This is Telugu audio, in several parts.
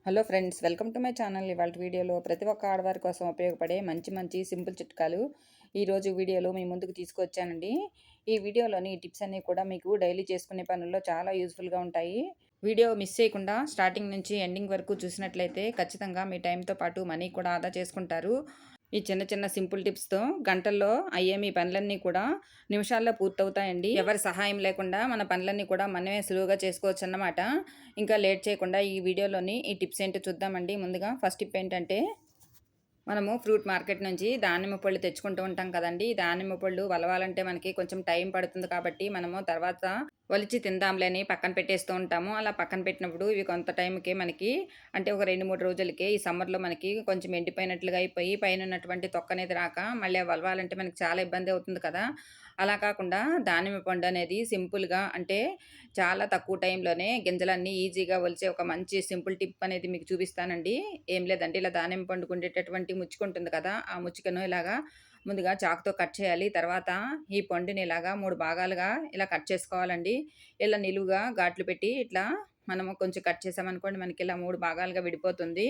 Hello friends, welcome to my channel. ఇవాళ వీడియోలో ప్రతి ఒక్క ఆడవారి కోసం ఉపయోగపడే మంచి మంచి సింపుల్ చిట్కాలు ఈరోజు వీడియోలో మీ ముందుకు తీసుకొచ్చానండి. ఈ వీడియోలోని టిప్స్ అన్నీ కూడా మీకు డైలీ చేసుకునే పనుల్లో చాలా యూజ్ఫుల్గా ఉంటాయి. వీడియో మిస్ చేయకుండా స్టార్టింగ్ నుంచి ఎండింగ్ వరకు చూసినట్లయితే ఖచ్చితంగా మీ టైంతో పాటు మనీ కూడా ఆదా చేసుకుంటారు. ఈ చిన్న చిన్న సింపుల్ టిప్స్తో గంటల్లో అయ్యే మీ పనులన్నీ కూడా నిమిషాల్లో పూర్తవుతాయండి. ఎవరి సహాయం లేకుండా మన పనులన్నీ కూడా మనమే సులువుగా చేసుకోవచ్చు అన్నమాట. ఇంకా లేట్ చేయకుండా ఈ వీడియోలోని ఈ టిప్స్ ఏంటో చూద్దామండి. ముందుగా ఫస్ట్ టిప్ ఏంటంటే, మనము ఫ్రూట్ మార్కెట్ నుంచి దానిమ్మ పళ్ళు తెచ్చుకుంటూ ఉంటాం కదండి. దానిమ్మ పళ్ళు వలవాలంటే మనకి కొంచెం టైం పడుతుంది కాబట్టి మనము తర్వాత ఒలిచి తిందాంలే అని పక్కన పెట్టేస్తూ ఉంటాము. అలా పక్కన పెట్టినప్పుడు ఇవి కొంత టైంకే మనకి, అంటే ఒక 2-3 రోజులకే ఈ సమ్మర్లో మనకి కొంచెం ఎండిపోయినట్లుగా అయిపోయి పైన ఉన్నటువంటి తొక్క అనేది రాక మళ్ళీ అవి వలవాలంటే మనకి చాలా ఇబ్బంది అవుతుంది కదా. అలా కాకుండా దానిమ్మ పండు అనేది సింపుల్గా, అంటే చాలా తక్కువ టైంలోనే గింజలన్నీ ఈజీగా ఒలిచే ఒక మంచి సింపుల్ టిప్ అనేది మీకు చూపిస్తానండి. ఏం లేదండి, ఇలా దానిమ్మ పండుకు ఉండేటటువంటి ముచ్చుక ఉంటుంది కదా, ఆ ముచ్చుకను ఇలాగా ముందుగా చాకుతో కట్ చేయాలి. తర్వాత ఈ పండుని ఇలాగా 3 భాగాలుగా ఇలా కట్ చేసుకోవాలండి. ఇలా నిలువుగా ఘాట్లు పెట్టి ఇట్లా మనము కొంచెం కట్ చేసామనుకోండి, మనకి ఇలా 3 భాగాలుగా విడిపోతుంది.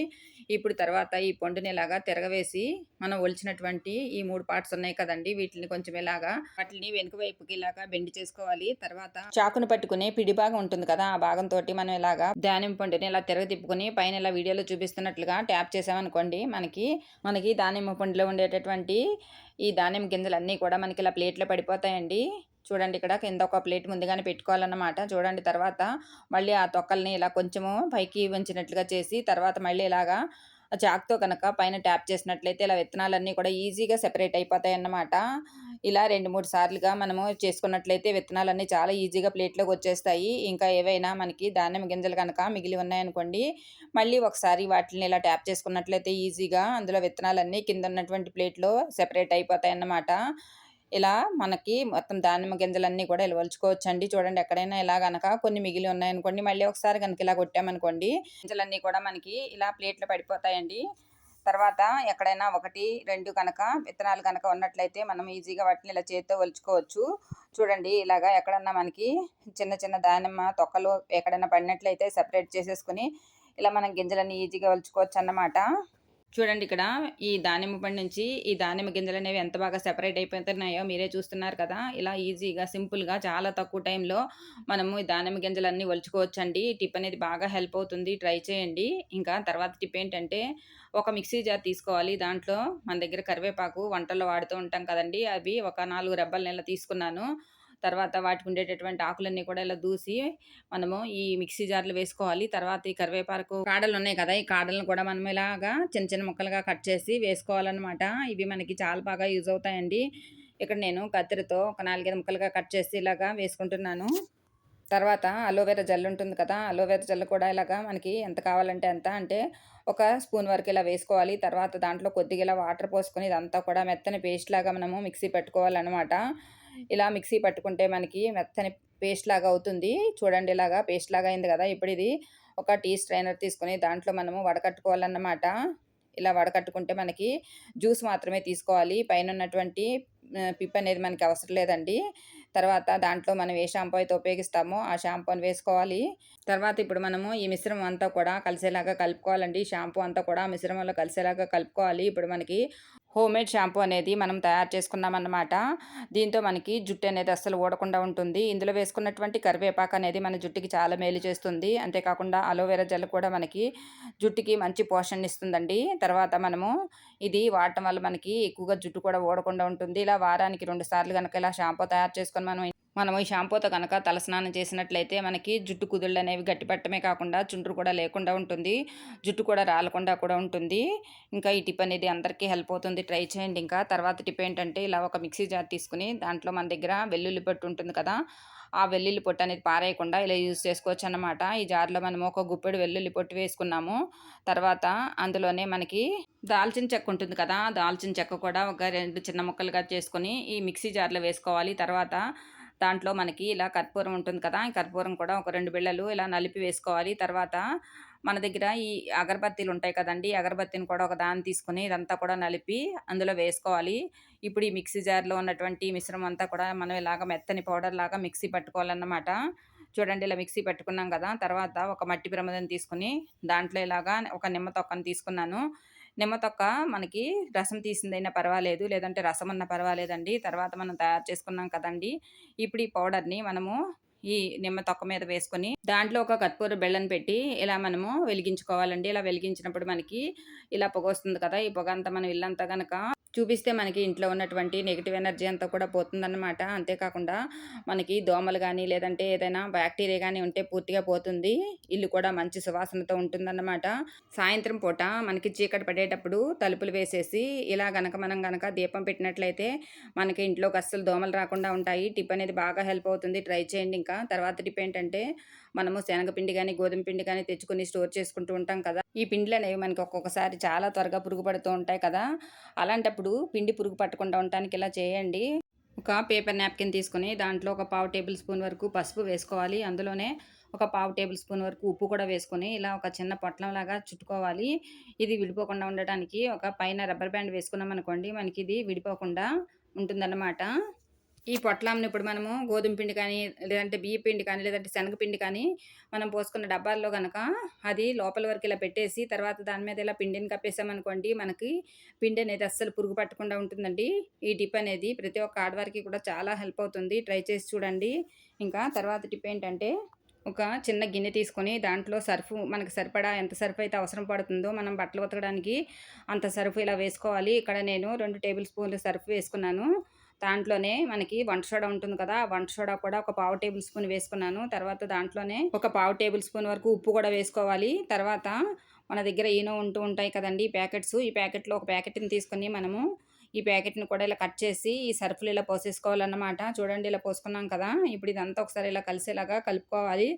ఇప్పుడు తర్వాత ఈ పండుని ఇలాగా తిరగవేసి మనం ఒలిచినటువంటి ఈ 3 పార్ట్స్ ఉన్నాయి కదండీ, వీటిని కొంచెం ఇలాగా వాటిని వెనుక వైపుకి ఇలాగా బెండ్ చేసుకోవాలి. తర్వాత చాకును పట్టుకునే పిడి భాగం ఉంటుంది కదా, ఆ భాగంతో మనం ఇలాగా దానిమ్మ పండుని ఇలా తిరగ తిప్పుకొని పైన ఇలా వీడియోలో చూపిస్తున్నట్లుగా ట్యాప్ చేసామనుకోండి, మనకి దానిమ్మ పండులో ఉండేటటువంటి ఈ దానిమ్మ గింజలన్నీ కూడా మనకి ఇలా ప్లేట్లో పడిపోతాయండి. చూడండి, ఇక్కడ కింద ఒక ప్లేట్ ముందుగానే పెట్టుకోవాలన్నమాట. చూడండి, తర్వాత మళ్ళీ ఆ తొక్కల్ని ఇలా కొంచెము పైకి వంచినట్లుగా చేసి తర్వాత మళ్ళీ ఇలాగా చాక్‌తో కనుక పైన ట్యాప్ చేసినట్లయితే ఇలా విత్తనాలన్నీ కూడా ఈజీగా సెపరేట్ అయిపోతాయన్నమాట. ఇలా 2, 3 సార్లుగా మనము చేసుకున్నట్లయితే విత్తనాలన్నీ చాలా ఈజీగా ప్లేట్‌లోకి వచ్చేస్తాయి. ఇంకా ఏవైనా మనకి దానిమ్మ గింజలు కనుక మిగిలి ఉన్నాయనుకోండి, మళ్ళీ ఒకసారి వాటిని ఇలా ట్యాప్ చేసుకున్నట్లయితే ఈజీగా అందులో విత్తనాలన్నీ కింద ఉన్నటువంటి ప్లేట్‌లో సెపరేట్ అయిపోతాయన్నమాట. ఇలా మనకి మొత్తం దానిమ్మ గింజలన్నీ కూడా ఇలా ఒలుచుకోవచ్చండి. చూడండి, ఎక్కడైనా ఇలా గనక కొన్ని మిగిలి ఉన్నాయనుకోండి, మళ్ళీ ఒకసారి గనుక ఇలా కొట్టామనుకోండి, గింజలన్నీ కూడా మనకి ఇలా ప్లేట్‌లో పడిపోతాయండి. తర్వాత ఎక్కడైనా 1, 2 కనుక విత్తనాలు కనుక ఉన్నట్లయితే మనం ఈజీగా వాటిని ఇలా చేత్తో ఒలుచుకోవచ్చు. చూడండి, ఇలాగా ఎక్కడన్నా మనకి చిన్న చిన్న దానిమ్మ తొక్కలు ఎక్కడైనా పడినట్లయితే సెపరేట్ చేసేసుకొని ఇలా మనం గింజలన్నీ ఈజీగా ఒలుచుకోవచ్చన్నమాట. చూడండి, ఇక్కడ ఈ దానిమ్మ పండు నుంచి ఈ దానిమ్మ గింజలనేవి ఎంత బాగా సెపరేట్ అయిపోతున్నాయో మీరే చూస్తున్నారు కదా. ఇలా ఈజీగా, సింపుల్‌గా చాలా తక్కువ టైంలో మనము ఈ దానిమ్మ గింజలన్నీ ఒలుచుకోవచ్చండి. ఈ టిప్ అనేది బాగా హెల్ప్ అవుతుంది. ట్రై చేయండి. ఇంకా తర్వాత టిప్ ఏంటంటే, ఒక మిక్సీ జార్ తీసుకోవాలి. దాంట్లో మన దగ్గర కరివేపాకు వంటల్లో వాడుతూ ఉంటాం కదండీ, అవి ఒక 4 రెబ్బలని ఇలా తీసుకున్నాను. తర్వాత వాటికి ఉండేటటువంటి ఆకులన్నీ కూడా ఇలా దూసి మనము ఈ మిక్సీ జార్‌లో వేసుకోవాలి. తర్వాత ఈ కరివేపాకు కాడలున్నాయి కదా, ఈ కాడలను కూడా మనం ఇలాగా చిన్న చిన్న ముక్కలుగా కట్ చేసి వేసుకోవాలనమాట. ఇవి మనకి చాలా బాగా యూజ్ అవుతాయండి. ఇక్కడ నేను కత్తెరతో ఒక 4, 5 ముక్కలుగా కట్ చేసి ఇలాగా వేసుకుంటున్నాను. తర్వాత అలోవెరా జెల్ ఉంటుంది కదా, అలోవెరా జెల్ కూడా ఇలాగా మనకి ఎంత కావాలంటే అంత, అంటే ఒక స్పూన్ వరకు ఇలా వేసుకోవాలి. తర్వాత దాంట్లో కొద్దిగా ఇలా వాటర్ పోసుకొని ఇదంతా కూడా మెత్తని పేస్ట్ లాగా మనము మిక్సీ పట్టుకోవాలనమాట. ఇలా మిక్సీ పట్టుకుంటే మనకి మెత్తని పేస్ట్ లాగా అవుతుంది. చూడండి, ఇలాగా పేస్ట్ లాగా అయింది కదా. ఇప్పుడు ఇది ఒక టీ స్ట్రైనర్ తీసుకొని దాంట్లో మనము వడకట్టుకోవాలన్నమాట. ఇలా వడకట్టుకుంటే మనకి జ్యూస్ మాత్రమే తీసుకోవాలి. పైనున్నటువంటి పిప్ అనేది మనకి అవసరం లేదండి. తర్వాత దాంట్లో మనం ఏ షాంపూ అయితే ఉపయోగిస్తామో ఆ షాంపూని వేసుకోవాలి. తర్వాత ఇప్పుడు మనము ఈ మిశ్రమం అంతా కూడా కలిసేలాగా కలుపుకోవాలండి. షాంపూ అంతా కూడా మిశ్రమంలో కలిసేలాగా కలుపుకోవాలి. ఇప్పుడు మనకి హోమ్‌మేడ్ షాంపూ అనేది మనం తయారు చేసుకున్నామన్నమాట. దీంతో మనకి జుట్టు అనేది అస్సలు ఊడకుండా ఉంటుంది. ఇందులో వేసుకున్నటువంటి కరివేపాకు అనేది మన జుట్టుకి చాలా మేలు చేస్తుంది. అంతేకాకుండా అలోవెరా జెల్ కూడా మనకి జుట్టుకి మంచి పోషణనిస్తుందండి. తర్వాత మనము ఇది వాడటం వల్ల మనకి ఎక్కువగా జుట్టు కూడా ఊడకుండా ఉంటుంది. ఇలా వారానికి 2 సార్లు గనక ఇలా షాంపూ తయారు చేసుకొని మనం ఈ షాంపూతో కనుక తలస్నానం చేసినట్లయితే మనకి జుట్టు కుదుళ్ళనేవి గట్టిపడటమే కాకుండా చుండ్రు కూడా లేకుండా ఉంటుంది. జుట్టు కూడా రాలకుండా కూడా ఉంటుంది. ఇంకా ఈ టిప్ అనేది అందరికీ హెల్ప్ అవుతుంది. ట్రై చేయండి. ఇంకా తర్వాత టిప్ ఏంటంటే, ఇలా ఒక మిక్సీ జార్ తీసుకొని దాంట్లో మన దగ్గర వెల్లుల్లి పొట్టు ఉంటుంది కదా, ఆ వెల్లుల్లి పొట్టు అనేది పారేయకుండా ఇలా యూజ్ చేసుకోవచ్చన్నమాట. ఈ జార్‌లో మనము ఒక గుప్పెడు వెల్లుల్లి పొట్టు వేసుకున్నాము. తర్వాత అందులోనే మనకి దాల్చిన చెక్క ఉంటుంది కదా, దాల్చిన చెక్క కూడా ఒక 2 చిన్న ముక్కలుగా చేసుకొని ఈ మిక్సీ జార్‌లో వేసుకోవాలి. తర్వాత దాంట్లో మనకి ఇలా కర్పూరం ఉంటుంది కదా, ఈ కర్పూరం కూడా ఒక 2 బిళ్ళలు ఇలా నలిపి వేసుకోవాలి. తర్వాత మన దగ్గర ఈ అగరబత్తీలు ఉంటాయి కదండీ, అగరబత్తిని కూడా ఒక దాన్ని తీసుకొని ఇదంతా కూడా నలిపి అందులో వేసుకోవాలి. ఇప్పుడు ఈ మిక్సీ జార్‌లో ఉన్నటువంటి మిశ్రమం అంతా కూడా మనం ఇలాగ మెత్తని పౌడర్ లాగా మిక్సీ పట్టుకోవాలన్నమాట. చూడండి ఇలా మిక్సీ పెట్టుకున్నాం కదా! తర్వాత ఒక మట్టి ప్రమిదను తీసుకొని దాంట్లో ఇలాగా ఒక నిమ్మ తొక్కను తీసుకున్నాను. నిమ్మ తొక్క మనకి రసం తీసిందైనా పర్వాలేదు. లేదంటే రసం అన్నా పర్వాలేదండి. తర్వాత మనం తయారు చేసుకున్నాం కదండీ! ఇప్పుడు ఈ పౌడర్‌ని మనము ఈ నిమ్మ తొక్క మీద వేసుకొని దాంట్లో ఒక కర్పూర బిళ్ళను పెట్టి ఇలా మనము వెలిగించుకోవాలండి. ఇలా వెలిగించినప్పుడు మనకి ఇలా పొగొస్తుంది కదా! ఈ పొగంతా మనం ఇల్లంతా గనక చూపిస్తే మనకి ఇంట్లో ఉన్నటువంటి నెగెటివ్ ఎనర్జీ అంతా కూడా పోతుందన్నమాట. అంతేకాకుండా మనకి దోమలు గానీ, లేదంటే ఏదైనా బ్యాక్టీరియా గానీ ఉంటే పూర్తిగా పోతుంది. ఇల్లు కూడా మంచి సువాసనతో ఉంటుందన్నమాట. సాయంత్రం పూట మనకి చీకటి పడేటప్పుడు తలుపులు వేసేసి ఇలా గనక మనం గనక దీపం పెట్టినట్లయితే మనకి ఇంట్లోకి అస్సలు దోమలు రాకుండా ఉంటాయి. టిప్ అనేది బాగా హెల్ప్ అవుతుంది. ట్రై చేయండి ఇంకా. తర్వాత టిప్ ఏంటంటే మనము శనగపిండి గానీ, గోధుమ పిండి గానీ తెచ్చుకొని స్టోర్ చేసుకుంటూ ఉంటాం కదా! ఈ పిండిలనేవి మనకి ఒక్కొక్కసారి చాలా త్వరగా పురుగు పడుతూ ఉంటాయి కదా! అలాంటప్పుడు పిండి పురుగు పట్టకుండా ఉండటానికి ఇలా చేయండి. ఒక పేపర్ నాప్కిన్ తీసుకొని దాంట్లో ఒక పావు టేబుల్ స్పూన్ వరకు పసుపు వేసుకోవాలి. అందులోనే ఒక పావు టేబుల్ స్పూన్ వరకు ఉప్పు కూడా వేసుకొని ఇలా ఒక చిన్న పొట్లంలాగా చుట్టుకోవాలి. ఇది విడిపోకుండా ఉండటానికి ఒక పైన రబ్బర్ బ్యాండ్ వేసుకున్నామనుకోండి మనకిది విడిపోకుండా ఉంటుందన్నమాట. ఈ పొట్లాలను ఇప్పుడు మనము గోధుమ పిండి కానీ, లేదంటే బియ్య పిండి కానీ, లేదంటే శనగపిండి కానీ మనం పోసుకున్న డబ్బాల్లో గనక అది లోపల వరకు ఇలా పెట్టేసి తర్వాత దాని మీద ఇలా పిండిని కప్పేసామనుకోండి మనకి పిండి అనేది అస్సలు పురుగు పట్టకుండా ఉంటుందండి. ఈ టిప్ అనేది ప్రతి ఒక్క ఆడవారికి కూడా చాలా హెల్ప్ అవుతుంది. ట్రై చేసి చూడండి. ఇంకా తర్వాత టిప్ ఏంటంటే ఒక చిన్న గిన్నె తీసుకొని దాంట్లో సర్ఫు మనకు సరిపడా ఎంత సర్ఫ్ అయితే అవసరం పడుతుందో మనం బట్టలు ఉతకడానికి అంత సర్ఫ్ ఇలా వేసుకోవాలి. ఇక్కడ నేను 2 టేబుల్ స్పూన్లు సర్ఫ్ వేసుకున్నాను. దాంట్లోనే మనకి వంట సోడా ఉంటుంది కదా! ఆ వంట సోడా కూడా ఒక పావు టేబుల్ స్పూన్ వేసుకున్నాను. తర్వాత దాంట్లోనే ఒక పావు టేబుల్ స్పూన్ వరకు ఉప్పు కూడా వేసుకోవాలి. తర్వాత మన దగ్గర ఈనో ఉంటూ ఉంటాయి కదండీ! ప్యాకెట్స్. ఈ ప్యాకెట్‌లో ఒక ప్యాకెట్‌ని తీసుకొని మనము ఈ ప్యాకెట్‌ని కూడా ఇలా కట్ చేసి ఈ సర్ఫ్‌లో ఇలా పోసేసుకోవాలన్నమాట. చూడండి ఇలా పోసుకున్నాం కదా! ఇప్పుడు ఇదంతా ఒకసారి ఇలా కలిసేలాగా కలుపుకోవాలి.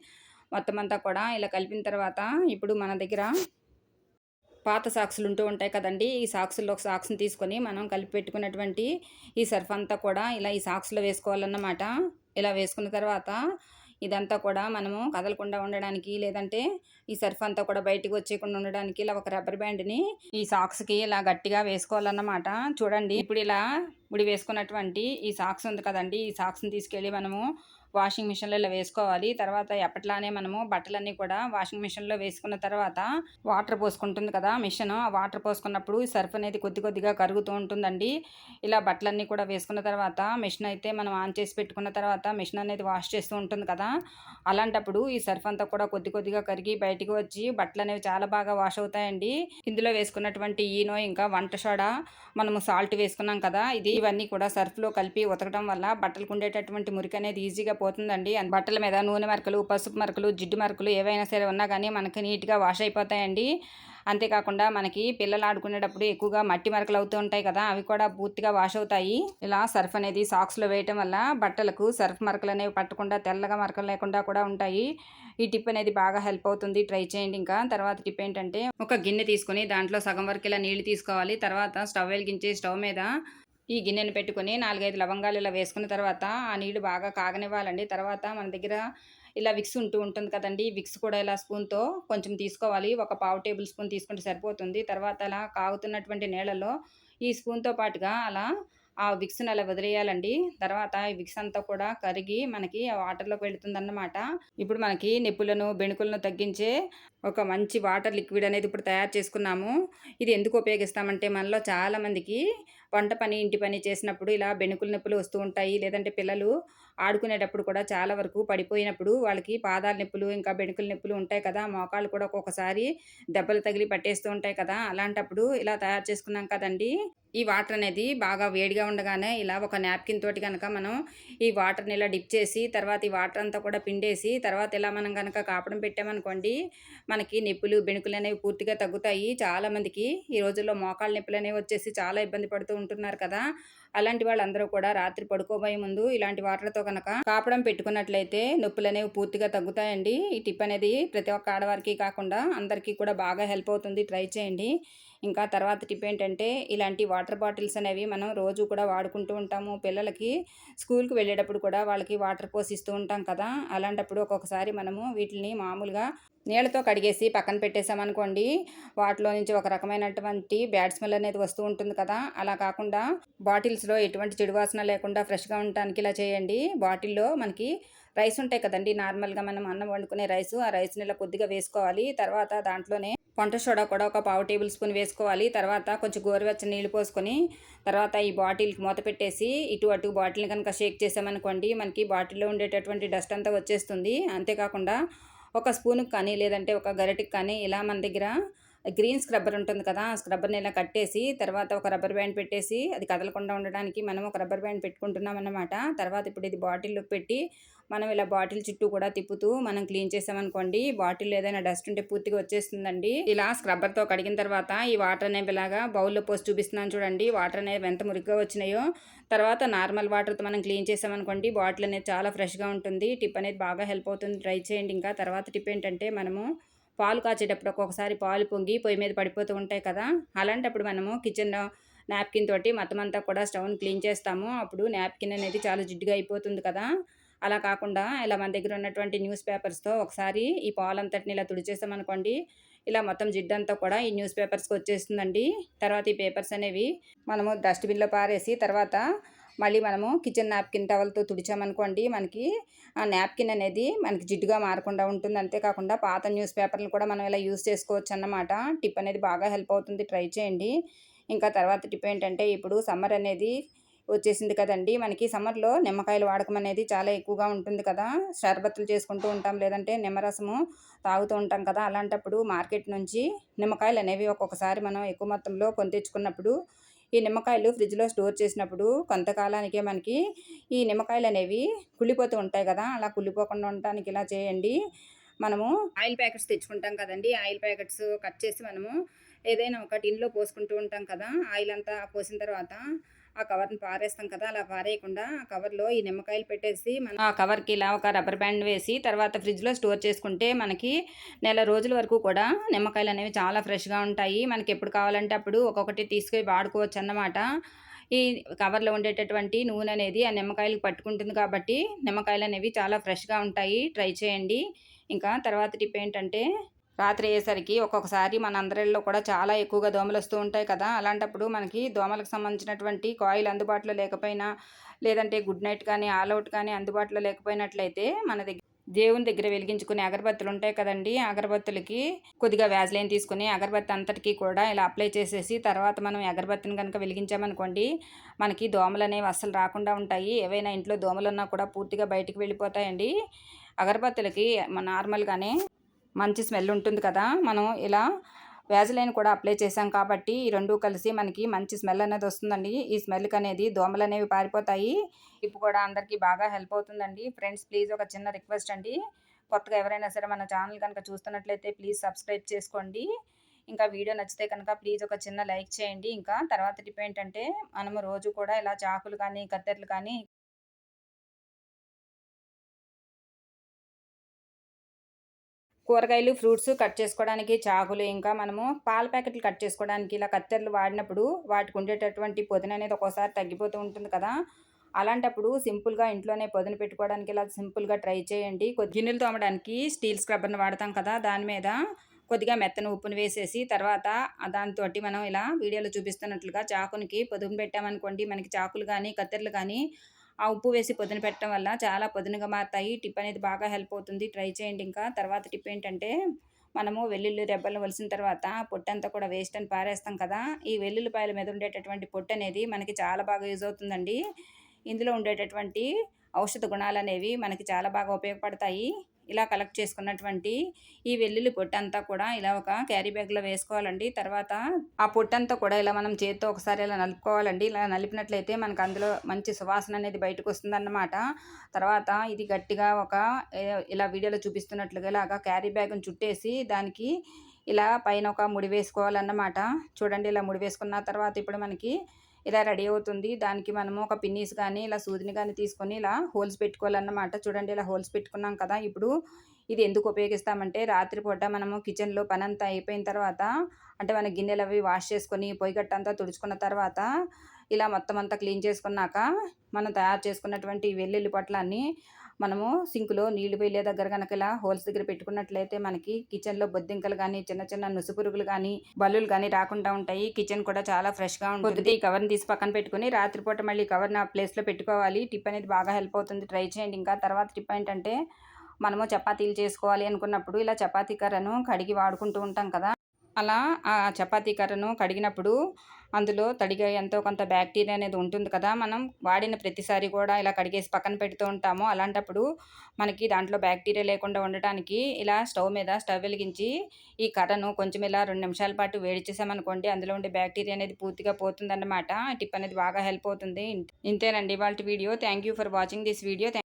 మొత్తం అంతా కూడా ఇలా కలిపిన తర్వాత ఇప్పుడు మన దగ్గర పాత సాక్సులు ఉంటూ ఉంటాయి కదండీ! ఈ సాక్సుల్లో ఒక సాక్స్‌ని తీసుకొని మనం కలిపి పెట్టుకున్నటువంటి ఈ సర్ఫ్ అంతా కూడా ఇలా ఈ సాక్స్‌లో వేసుకోవాలన్నమాట. ఇలా వేసుకున్న తర్వాత ఇదంతా కూడా మనము కదలకుండా ఉండడానికి, లేదంటే ఈ సర్ఫ్ అంతా కూడా బయటికి వచ్చేయకుండా ఉండడానికి ఇలా ఒక రబ్బర్ బ్యాండ్‌ని ఈ సాక్స్‌కి ఇలా గట్టిగా వేసుకోవాలన్నమాట. చూడండి ఇప్పుడు ఇలా ముడి వేసుకున్నటువంటి ఈ సాక్స్ ఉంది కదండీ! ఈ సాక్స్‌ని తీసుకెళ్ళి మనము వాషింగ్ మిషన్‌లో ఇలా వేసుకోవాలి. తర్వాత ఎప్పట్లానే మనము బట్టలన్నీ కూడా వాషింగ్ మిషన్‌లో వేసుకున్న తర్వాత వాటర్ పోసుకుంటుంది కదా మిషను. ఆ వాటర్ పోసుకున్నప్పుడు ఈ సర్ఫ్ అనేది కొద్ది కొద్దిగా కరుగుతూ ఉంటుందండి. ఇలా బట్టలన్నీ కూడా వేసుకున్న తర్వాత మిషన్ అయితే మనం ఆన్ చేసి పెట్టుకున్న తర్వాత మిషన్ అనేది వాష్ చేస్తూ ఉంటుంది కదా! అలాంటప్పుడు ఈ సర్ఫ్ అంతా కూడా కొద్ది కొద్దిగా కరిగి బయటికి వచ్చి బట్టలనేవి చాలా బాగా వాష్ అవుతాయండి. ఇందులో వేసుకున్నటువంటి ఈనో, ఇంకా వంట సోడా, మనము సాల్ట్ వేసుకున్నాం కదా! ఇవన్నీ కూడా సర్ఫ్‌లో కలిపి ఉతకడం వల్ల బట్టలకు ఉండేటటువంటి మురికి అనేది ఈజీగా పోతుందండి. బట్టల మీద నూనె మరకలు, పసుపు మరకలు, జిడ్డు మరకలు ఏవైనా సరే ఉన్నా గానీ మనకి నీట్‌గా వాష్ అయిపోతాయండి. అంతేకాకుండా మనకి పిల్లలు ఆడుకునేటప్పుడు ఎక్కువగా మట్టి మరకలు అవుతూ ఉంటాయి కదా! అవి కూడా పూర్తిగా వాష్ అవుతాయి. ఇలా సర్ఫ్ అనేది సాక్స్‌లో వేయటం వల్ల బట్టలకు సర్ఫ్ మరకలనేవి పట్టకుండా తెల్లగా మరకలు లేకుండా కూడా ఉంటాయి. ఈ టిప్ అనేది బాగా హెల్ప్ అవుతుంది. ట్రై చేయండి ఇంకా. తర్వాత టిప్ ఏంటంటే ఒక గిన్నె తీసుకొని దాంట్లో సగం వరకు ఇలా నీళ్లు తీసుకోవాలి. తర్వాత స్టవ్ వెలిగించి స్టవ్ మీద ఈ గిన్నెను పెట్టుకొని 4, 5 లవంగాలు ఇలా వేసుకున్న తర్వాత ఆ నీళ్లు బాగా కాగనివ్వాలండి. తర్వాత మన దగ్గర ఇలా విక్స్ ఉంటుంది కదండీ! విక్స్ కూడా ఇలా స్పూన్‌తో కొంచెం తీసుకోవాలి. ఒక పావు టేబుల్ స్పూన్ తీసుకుంటే సరిపోతుంది. తర్వాత అలా కాగుతున్నటువంటి నీళ్ళలో ఈ స్పూన్‌తో పాటుగా అలా ఆ విక్స్‌ని అలా వదిలేయాలండి. తర్వాత ఈ విక్స్ అంతా కూడా కరిగి మనకి ఆ వాటర్‌లోకి వెళుతుందన్నమాట. ఇప్పుడు మనకి నొప్పులను, బెణుకులను తగ్గించే ఒక మంచి వాటర్ లిక్విడ్ అనేది ఇప్పుడు తయారు చేసుకున్నాము. ఇది ఎందుకు ఉపయోగిస్తామంటే మనలో చాలామందికి వంట పని, ఇంటి పని చేసినప్పుడు ఇలా బెణుకుల నొప్పులు వస్తూ ఉంటాయి. లేదంటే పిల్లలు ఆడుకునేటప్పుడు కూడా చాలా వరకు పడిపోయినప్పుడు వాళ్ళకి పాదాల నొప్పులు, ఇంకా బెణుకుల నొప్పులు ఉంటాయి కదా! మోకాళ్ళు కూడా ఒక్కొక్కసారి దెబ్బలు తగిలి పట్టేస్తూ ఉంటాయి కదా! అలాంటప్పుడు ఇలా తయారు చేసుకున్నాం కదండీ! ఈ వాటర్ అనేది బాగా వేడిగా ఉండగానే ఇలా ఒక నాప్కిన్ తోటి గనక మనం ఈ వాటర్‌ని ఇలా డిప్ చేసి తర్వాత ఈ వాటర్ అంతా కూడా పిండేసి తర్వాత ఇలా మనం గనక కాపడం పెట్టామనుకోండి మనకి నొప్పులు, బెణుకులనేవి పూర్తిగా తగ్గుతాయి. చాలామందికి ఈ రోజుల్లో మోకాళ్ళ నొప్పులనేవి వచ్చేసి చాలా ఇబ్బంది పడుతూ ఉంటున్నారు కదా! అలాంటి వాళ్ళందరూ కూడా రాత్రి పడుకోబోయే ముందు ఇలాంటి వాటర్‌తో గనక కాపడం పెట్టుకున్నట్లయితే నొప్పులనేవి పూర్తిగా తగ్గుతాయండి. ఈ టిప్ అనేది ప్రతి ఒక్క ఆడవారికి కాకుండా అందరికీ కూడా బాగా హెల్ప్ అవుతుంది. ట్రై చేయండి. ఇంకా తర్వాత టిప్ ఏంటంటే ఇలాంటి వాటర్ బాటిల్స్ అనేవి మనం రోజు కూడా వాడుకుంటూ ఉంటాము. పిల్లలకి స్కూల్‌కి వెళ్ళేటప్పుడు కూడా వాళ్ళకి వాటర్ పోసిస్తూ ఉంటాం కదా! అలాంటప్పుడు ఒక్కొక్కసారి మనము వీటిల్ని మామూలుగా నీళ్ళతో కడిగేసి పక్కన పెట్టేసామనుకోండి, వాటిలో నుంచి ఒక రకమైనటువంటి బ్యాడ్ స్మెల్ అనేది వస్తూ ఉంటుంది కదా! అలా కాకుండా బాటిల్స్‌లో ఎటువంటి చెడు వాసన లేకుండా ఫ్రెష్‌గా ఉండటానికి ఇలా చేయండి. బాటిల్‌లో మనకి రైస్ ఉంటాయి కదండీ! నార్మల్‌గా మనం అన్నం వండుకునే రైసు. ఆ రైస్‌ని ఇలా కొద్దిగా వేసుకోవాలి. తర్వాత దాంట్లోనే వంట సోడా కూడా ఒక పావు టేబుల్ స్పూన్ వేసుకోవాలి. తర్వాత కొంచెం గోరువెచ్చని నీళ్లు పోసుకొని, తర్వాత ఈ బాటిల్‌కి మూత పెట్టేసి, ఇటు అటు బాటిల్‌ని కనుక షేక్ చేసామనుకోండి, మనకి బాటిల్‌లో ఉండేటటువంటి డస్ట్ అంతా వచ్చేస్తుంది. అంతేకాకుండా ఒక స్పూన్‌కి కానీ, లేదంటే ఒక గరిటెకి కానీ ఇలా మన దగ్గర గ్రీన్ స్క్రబ్బర్ ఉంటుంది కదా! ఆ స్క్రబ్బర్‌ని ఇలా కట్టేసి, తర్వాత ఒక రబ్బర్ బ్యాండ్ పెట్టేసి, అది కదలకుండా ఉండడానికి మనం ఒక రబ్బర్ బ్యాండ్ పెట్టుకుంటున్నామన్నమాట. తర్వాత ఇప్పుడు ఇది బాటిల్‌లోకి పెట్టి, మనం ఇలా బాటిల్ చుట్టూ కూడా తిప్పుతూ మనం క్లీన్ చేసామనుకోండి, బాటిల్‌లో ఏదైనా డస్ట్ ఉంటే పూర్తిగా వచ్చేస్తుందండి. ఇలా స్క్రబ్బర్‌తో కడిగిన తర్వాత ఈ వాటర్ అనేవి ఇలాగా బౌల్‌లో పోసి చూపిస్తున్నాను చూడండి. వాటర్ అనేవి ఎంత మురికిగా వచ్చినాయో. తర్వాత నార్మల్ వాటర్‌తో మనం క్లీన్ చేసామనుకోండి, బాటిల్ అనేది చాలా ఫ్రెష్‌గా ఉంటుంది. టిప్ అనేది బాగా హెల్ప్ అవుతుంది. ట్రై చేయండి. ఇంకా తర్వాత టిప్ ఏంటంటే, మనము పాలు కాచేటప్పుడు ఒక్కొక్కసారి పాలు పొంగి పొయ్యి మీద పడిపోతూ ఉంటాయి కదా! అలాంటప్పుడు మనము కిచెన్‌లో నాప్కిన్ తోటి మొత్తం అంతా కూడా స్టవ్‌ని క్లీన్ చేస్తాము. అప్పుడు నాప్కిన్ అనేది చాలా జిడ్డుగా అయిపోతుంది కదా! అలా కాకుండా ఇలా మన దగ్గర ఉన్నటువంటి న్యూస్ పేపర్స్‌తో ఒకసారి ఈ పాలంతటిని ఇలా తుడిచేసామనుకోండి, ఇలా మొత్తం జిడ్డంతా కూడా ఈ న్యూస్ పేపర్స్‌కి వచ్చేస్తుందండి. తర్వాత ఈ పేపర్స్ అనేవి మనము డస్ట్‌బిన్‌లో పారేసి తర్వాత మళ్ళీ మనము కిచెన్ నాప్కిన్ టవల్‌తో తుడిచామనుకోండి, మనకి ఆ నాప్కిన్ అనేది మనకి జిడ్డుగా మారకుండా ఉంటుంది. అంతేకాకుండా పాత న్యూస్ పేపర్‌లు కూడా మనం ఇలా యూజ్ చేసుకోవచ్చన్నమాట. టిప్ అనేది బాగా హెల్ప్ అవుతుంది. ట్రై చేయండి. ఇంకా తర్వాత టిప్ ఏంటంటే, ఇప్పుడు సమ్మర్ అనేది వచ్చేసింది కదండీ! మనకి సమ్మర్‌లో నిమ్మకాయల వాడకం అనేది చాలా ఎక్కువగా ఉంటుంది కదా! షర్బత్తులు చేసుకుంటూ ఉంటాం. లేదంటే నిమ్మరసము తాగుతూ ఉంటాం కదా! అలాంటప్పుడు మార్కెట్ నుంచి నిమ్మకాయలనేవి ఒక్కొక్కసారి మనం ఎక్కువ మొత్తంలో కొని తెచ్చుకున్నప్పుడు, ఈ నిమ్మకాయలు ఫ్రిడ్జ్‌లో స్టోర్ చేసినప్పుడు కొంతకాలానికే మనకి ఈ నిమ్మకాయలనేవి కుళ్ళిపోతూ ఉంటాయి గదా! అలా కుళ్ళిపోకుండా ఉండటానికి ఇలా చేయండి. మనము ఆయిల్ ప్యాకెట్స్ తెచ్చుకుంటాం కదండీ! ఆయిల్ ప్యాకెట్స్ కట్ చేసి మనము ఏదైనా ఒక టిన్‌లో పోసుకుంటూ ఉంటాం కదా! ఆయిల్ అంతా పోసిన తర్వాత ఆ కవర్‌ని పారేస్తాం కదా! అలా పారేయకుండా ఆ కవర్‌లో ఈ నిమ్మకాయలు పెట్టేసి మనం ఆ కవర్‌కి ఇలా ఒక రబ్బర్ బ్యాండ్ వేసి తర్వాత ఫ్రిడ్జ్‌లో స్టోర్ చేసుకుంటే మనకి నెల రోజుల వరకు కూడా నిమ్మకాయలనేవి చాలా ఫ్రెష్‌గా ఉంటాయి. మనకెప్పుడు కావాలంటే అప్పుడు ఒక్కొక్కటి తీసుకొని వాడుకోవచ్చన్నమాట. ఈ కవర్‌లో ఉండేటటువంటి నూనెనేది ఆ నిమ్మకాయలకి పట్టుకుంటుంది కాబట్టి నిమ్మకాయలనేవి చాలా ఫ్రెష్‌గా ఉంటాయి. ట్రై చేయండి. ఇంకా తర్వాత టిప్ ఏంటంటే, రాత్రి అయ్యేసరికి ఒక్కొక్కసారి మన అందరిళ్ళలో కూడా చాలా ఎక్కువగా దోమలొస్తూ ఉంటాయి కదా! అలాంటప్పుడు మనకి దోమలకు సంబంధించినటువంటి కాయిల్ అందుబాటులో లేకపోయినా, లేదంటే గుడ్ నైట్ కానీ, ఆల్ ఔట్ కానీ అందుబాటులో లేకపోయినట్లయితే మన దేవుని దగ్గర వెలిగించుకునే అగరబత్తులుంటాయి కదండీ! అగరబత్తులకి కొద్దిగా వ్యాజ్‌లైన్ తీసుకొని అగరబత్తి అంతటికి కూడా ఇలా అప్లై చేసేసి, తర్వాత మనం అగరబత్తిని గనుక వెలిగించామనుకోండి, మనకి దోమలనేవి అస్సలు రాకుండా ఉంటాయి. ఏవైనా ఇంట్లో దోమలున్నా కూడా పూర్తిగా బయటికి వెళ్ళిపోతాయండి. అగరబత్తులకి నార్మల్‌గానే మంచి స్మెల్ ఉంటుంది కదా! మనం ఇలా వ్యాజిలైన్ కూడా అప్లై చేశాం కాబట్టి, ఈ 2 కలిసి మనకి మంచి స్మెల్ అనేది వస్తుందండి. ఈ స్మెల్‌కనేది దోమలనేవి పారిపోతాయి. టిప్ కూడా అందరికీ బాగా హెల్ప్ అవుతుందండి. ఫ్రెండ్స్ ప్లీజ్ ఒక చిన్న రిక్వెస్ట్ అండి. కొత్తగా ఎవరైనా సరే మన ఛానల్ గనుక చూస్తున్నట్లయితే ప్లీజ్ సబ్స్క్రైబ్ చేసుకోండి. ఇంకా వీడియో నచ్చితే కనుక ప్లీజ్ ఒక చిన్న లైక్ చేయండి. ఇంకా తర్వాత టిప్ ఏంటంటే, మనము రోజు కూడా ఇలా చాకులు కానీ, కత్తెరలు కానీ కూరగాయలు, ఫ్రూట్స్ కట్ చేసుకోవడానికి చాకులు, ఇంకా మనము పాల ప్యాకెట్లు కట్ చేసుకోవడానికి ఇలా కత్తెరలు వాడినప్పుడు వాటికి ఉండేటటువంటి పొదుననేది ఒక్కోసారి తగ్గిపోతూ ఉంటుంది కదా! అలాంటప్పుడు సింపుల్‌గా ఇంట్లోనే పొదును పెట్టుకోవడానికి ఇలా సింపుల్‌గా ట్రై చేయండి. గిన్నెలు తోమడానికి స్టీల్ స్క్రబ్బర్‌ని వాడతాం కదా! దాని మీద కొద్దిగా మెత్తని ఉప్పుని వేసేసి తర్వాత దానితోటి మనం ఇలా వీడియోలో చూపిస్తున్నట్లుగా చాకునికి పొదును పెట్టామనుకోండి, మనకి చాకులు గానీ, కత్తెరలు గానీ ఆ ఉప్పు వేసి పొదున పెట్టడం వల్ల చాలా పొదునుగా మారతాయి. టిప్ అనేది బాగా హెల్ప్ అవుతుంది. ట్రై చేయండి ఇంకా. తర్వాత టిప్ ఏంటంటే, మనము వెల్లుల్లి రెబ్బలను ఒలిసిన తర్వాత పొట్టంతా కూడా వేస్ట్ అని పారేస్తాం కదా! ఈ వెల్లుల్లిపాయల మీద ఉండేటటువంటి పొట్టనేది మనకి చాలా బాగా యూజ్ అవుతుందండి. ఇందులో ఉండేటటువంటి ఔషధ గుణాలనేవి మనకి చాలా బాగా ఉపయోగపడతాయి. ఇలా కలెక్ట్ చేసుకున్నటువంటి ఈ వెల్లుల్లి పొట్టంతా కూడా ఇలా ఒక క్యారీ బ్యాగ్‌లో వేసుకోవాలండి. తర్వాత ఆ పొట్టంతా కూడా ఇలా మనం చేత్తో ఒకసారి ఇలా నలుపుకోవాలండి. ఇలా నలిపినట్లయితే మనకు అందులో మంచి సువాసన అనేది బయటకొస్తుందన్నమాట. తర్వాత ఇది గట్టిగా ఒక ఇలా వీడియోలో చూపిస్తున్నట్లుగా ఇలాగా క్యారీ బ్యాగ్‌ని చుట్టేసి దానికి ఇలా పైన ఒక ముడి వేసుకోవాలన్నమాట. చూడండి ఇలా ముడి వేసుకున్న తర్వాత ఇప్పుడు మనకి ఇలా రెడీ అవుతుంది. దానికి మనము ఒక పిన్నీస్ గానీ, ఇలా సూదిని గానీ తీసుకొని ఇలా హోల్స్ పెట్టుకోవాలన్నమాట. చూడండి ఇలా హోల్స్ పెట్టుకున్నాం కదా! ఇప్పుడు ఇది ఎందుకు ఉపయోగిస్తామంటే, రాత్రిపూట మనము కిచెన్‌లో పనంతా అయిపోయిన తర్వాత అంటే మన గిన్నెలవి వాష్ చేసుకొని, పొయ్యి గట్టంతా తుడుచుకున్న తర్వాత, ఇలా మొత్తం అంతా క్లీన్ చేసుకున్నాక, మనం తయారు చేసుకున్నటువంటి ఈ వెల్లుల్లి పొట్లాన్ని మనము సింక్‌లో నీళ్లు వెళ్ళే దగ్గర గనక ఇలా హోల్స్ దగ్గర పెట్టుకున్నట్లయితే మనకి కిచెన్‌లో బొద్దింకలు గానీ, చిన్న చిన్న నుసుపురుగులు గానీ, బల్లులు గానీ రాకుండా ఉంటాయి. కిచెన్ కూడా చాలా ఫ్రెష్‌గా ఉంటుంది. పొద్దుటే ఈ కవర్‌ని తీసి పక్కన పెట్టుకొని రాత్రిపూట మళ్ళీ కవర్‌ని ఆ ప్లేస్‌లో పెట్టుకోవాలి. టిప్ అనేది బాగా హెల్ప్ అవుతుంది. ట్రై చేయండి. ఇంకా తర్వాత టిప్ ఏంటంటే, మనము చపాతీలు చేసుకోవాలి అనుకున్నప్పుడు ఇలా చపాతీ కర్రను కడిగి వాడుకుంటూ ఉంటాం కదా! అలా ఆ చపాతీ కర్రను కడిగినప్పుడు అందులో తడిగా ఎంతో కొంత బ్యాక్టీరియా అనేది ఉంటుంది కదా! మనం వాడిన ప్రతిసారి కూడా ఇలా కడిగేసి పక్కన పెడుతూ ఉంటాము. అలాంటప్పుడు మనకి దాంట్లో బ్యాక్టీరియా లేకుండా ఉండటానికి ఇలా స్టవ్ వెలిగించి ఈ కర్రను కొంచెం ఇలా 2 నిమిషాల పాటు వేడి చేసామనుకోండి, అందులో ఉండే బ్యాక్టీరియా అనేది పూర్తిగా పోతుందన్నమాట. టిప్ అనేది బాగా హెల్ప్ అవుతుంది. ఇంతేనండి ఇవాల్టి video. Thank you for watching this video.